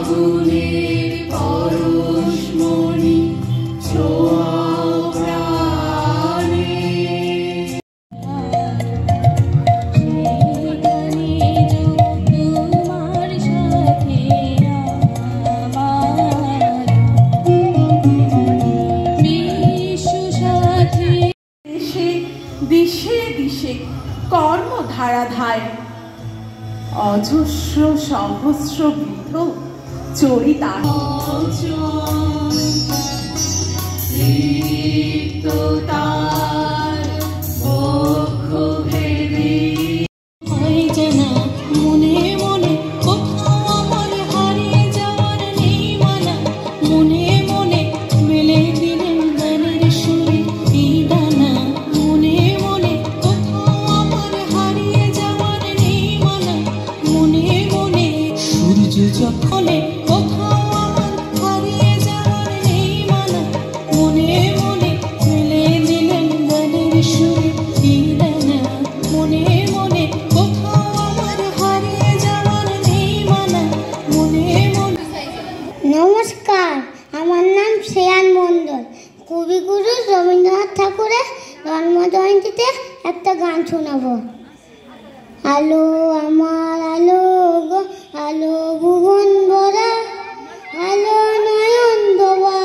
ফাগুনের পরশমণি ছোঁয়াও প্রাণে। দিশে দিশে কর্মধারাধায় অজস্র সহস্র বিধ চরিতার মনে মনে কোথাও আমার হারিয়ে যাওয়ার নেই মানা, মনে মনে মেলে দিলেন গানের সুরে এই দানা, মনে মনে কোথাও আমার হারিয়ে যাওয়ার নেই মানা, মনে মনে সূর্য যখন কোথাও আমার হারিয়ে যাওয়ার নেই মানা, মনে মনে মেলে দিলেন গানের সুরে এই দানা, মনে মনে কোথাও আমার হারিয়ে যাওয়ার নেই মানা, মনে মনে। নমস্কার, আমার নাম শ্রেয়ান মণ্ডল। কবিগুরু রবীন্দ্রনাথ ঠাকুরের জন্মজয়ন্তীতে একটা গান শোনাবো। আলো আমার আলো গো, আলো ভুবন ভরা, আলো নয়ন দোবা,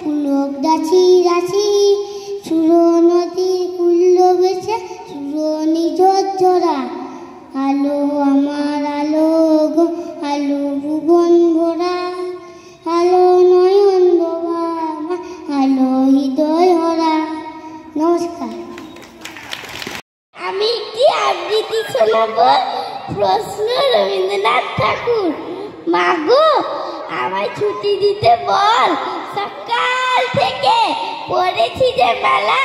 পুলক দাসি রাশি, সুর নদী কুল্ল বেছে, সুর নিজর জোড়া। আলো আমার আলো গো, আলো ভুবন ভরা, আলো নয়ন দোবা, আলো হৃদয় হরা। নমস্কার। আমি একটি আবৃত্তি শোনাবো। প্রশ্ন রবীন্দ্রনাথ ঠাকুর। মাগো আমায় ছুটি দিতে বল, সকাল থেকে পড়েছি যে মেলা,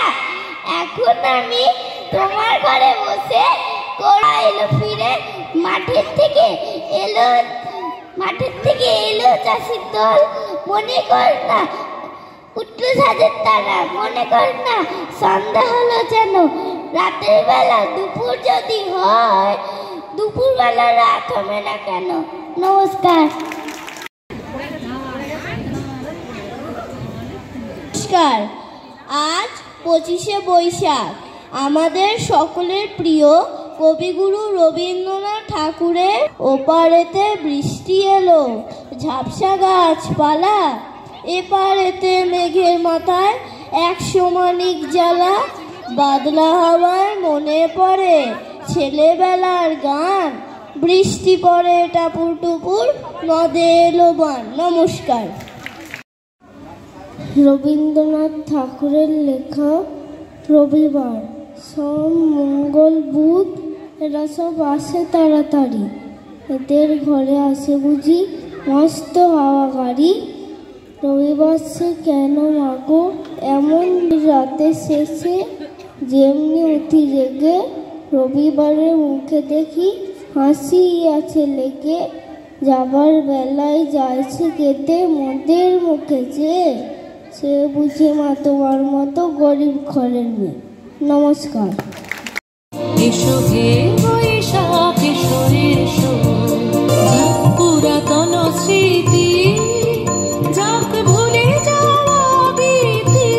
এখন আমি তোমার ঘরে বসে এলো ফিরে মাঠের থেকে এলো চাষির দল, মনে কর না উঠল সাজের তারা, মনে কর না সন্ধ্যা হলো যেন, রাতের বেলা দুপুর যদি হয়, দুপুর বেলা রাত হবে না কেন। নমস্কার। নমস্কার। আজ 25শে বৈশাখ, আমাদের সকলের প্রিয় কবিগুরু রবীন্দ্রনাথ ঠাকুরের ওপারেতে বৃষ্টি এলো, ঝাপসা গাছপালা, এপারেতে মেঘের মাথায় এক সমানিক জ্বালা, বাদলা হাওয়ায় মনে পড়ে ছেলেবেলার গান, বৃষ্টি পড়ে টাপুর টুপুর, নদে এলো বান। নমস্কার। রবীন্দ্রনাথ ঠাকুরের লেখা রবিবার, সোম মঙ্গল বুধ এরা সব আসে তাড়াতাড়ি, এদের ঘরে আসে বুঝি মস্ত হাওয়া গাড়ি। রবিবার সে কেন মাগো এমন রাতে শেষে, যেমনি উঠি জেগে, রবিবারের মুখে দেখি হাসি আছে লেগে, যাবার বেলায় যাইছে কেটে মোদের মুখে যে, সে বুঝে মা তোমার মতো গরিব ঘরের মেয়ে। নমস্কার। এসো হে বৈশাখ এসো এসো, পুরাতন স্মৃতি যাক ভুলে যাওয়া ভীতি,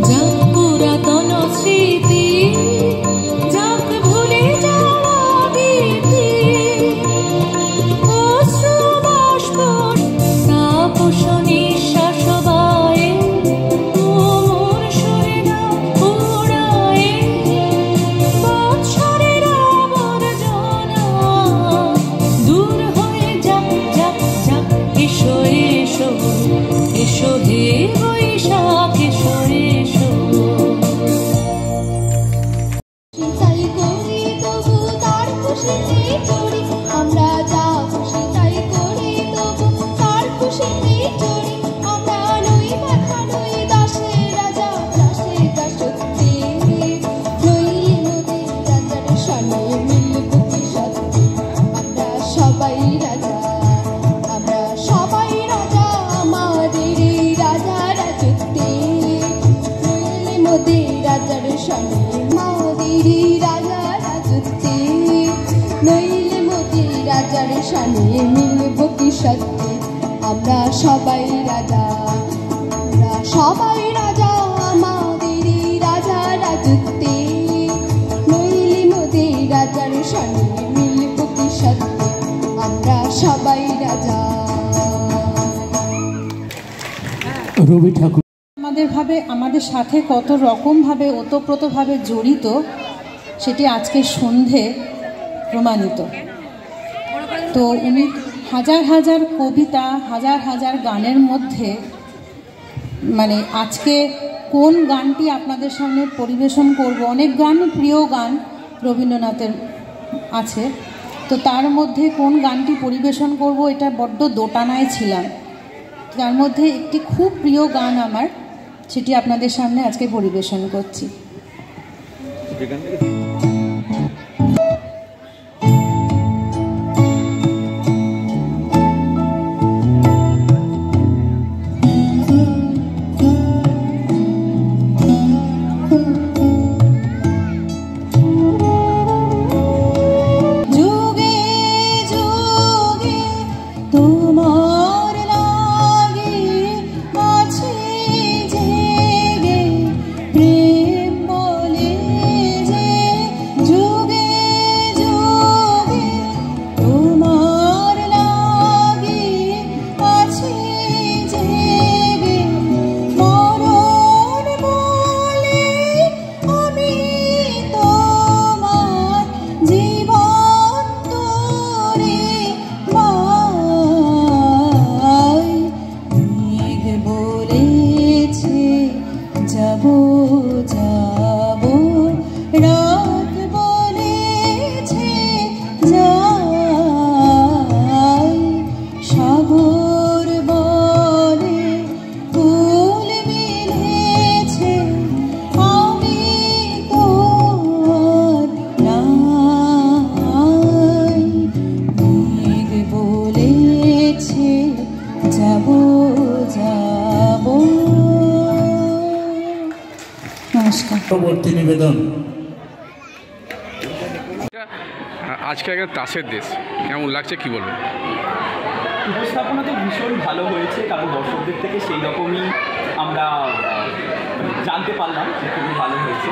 যাক পুরাতন স্মৃতি যাক ভুলে যাওয়া ভীতি, অশ্রু বাষ্প তাপস নিঃশ্বাস বায়ে, মোর সুরে না উড়ায়ে, বৎসরের আবর্জনা দূর হয়ে যাক যাক যাক। এসো এসো এসো হে বৈশাখ এসো এসো। তাই করি তবু তার খুশিতে চড়ি, আমরা যা খুশি তাই করি তবু তার খুশিতে চড়ি, আমরা নই মাথা নই দাসে রাজা দাসে দাসত্বে, নই নদী রাজার সনে মিলব কি সত্যি, আমরা সবাই রাজা, আমরা সবাই রাজা, আমাদের রাজা রাজত্বে, নইলে মোদী রাজার সনে মাদের রাজা রাজত্বে, নইলে মোদী রাজার সনে মিলব সত্যি আমরা সবাই রাজা, আমরা সবাই রাজা, আমাদেরই রাজা রাজত্বে নইলে মোদের রাজার সঙ্গে মিলব কি সত্যি আমরা সবাই রাজা। রবি ঠাকুর আমাদের সাথে কত রকমভাবে ওতপ্রোতভাবে জড়িত সেটি আজকে সন্ধে প্রমাণিত। তো উনি হাজার হাজার কবিতা, হাজার হাজার গানের মধ্যে মানে আজকে কোন গানটি আপনাদের সামনে পরিবেশন করব, অনেক গান প্রিয় গান রবীন্দ্রনাথের আছে, তো তার মধ্যে কোন গানটি পরিবেশন করব এটা বড্ড দোটানায় ছিলাম। তার মধ্যে একটি খুব প্রিয় গান আমার, সেটি আপনাদের সামনে আজকে পরিবেশন করছি। পরবর্তী নিবেদন। আজকে একটা তাসের দেশ, কেমন লাগছে কি বলবেন? উপস্থাপনা তো ভীষণ ভালো হয়েছে, কারণ দর্শকদের থেকে সেই রকমই আমরা জানতে পারলাম যে খুবই ভালো হয়েছে।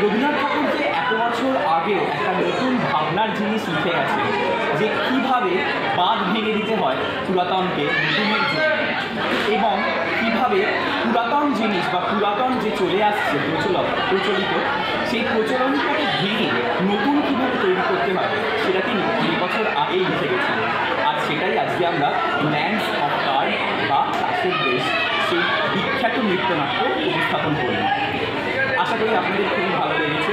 রবীন্দ্রনাথ ঠাকুর যে এত বছর আগেও একটা নতুন ভাবনার জিনিস লিখে গেছে, যে কীভাবে বাঁধ ভেঙে দিতে হয় পুরাতনকে নতুনের জন্য, এবং কীভাবে পুরাতন জিনিস বা পুরাতন যে চলে আসছে প্রচলিত সেই প্রচলনটাকে ভেঙে নতুন কীভাবে তৈরি করতে হয় সেটা তিনি 2 বছর আগেই লিখে গেছেন। আর সেটাই আজকে আমরা ল্যান্ডস অফ কার্ড বা তাসের দেশ সেই বিখ্যাত নৃত্যনাট্য উপস্থাপন করলাম। আশা করি আপনাদের খুবই ভালো লেগেছে।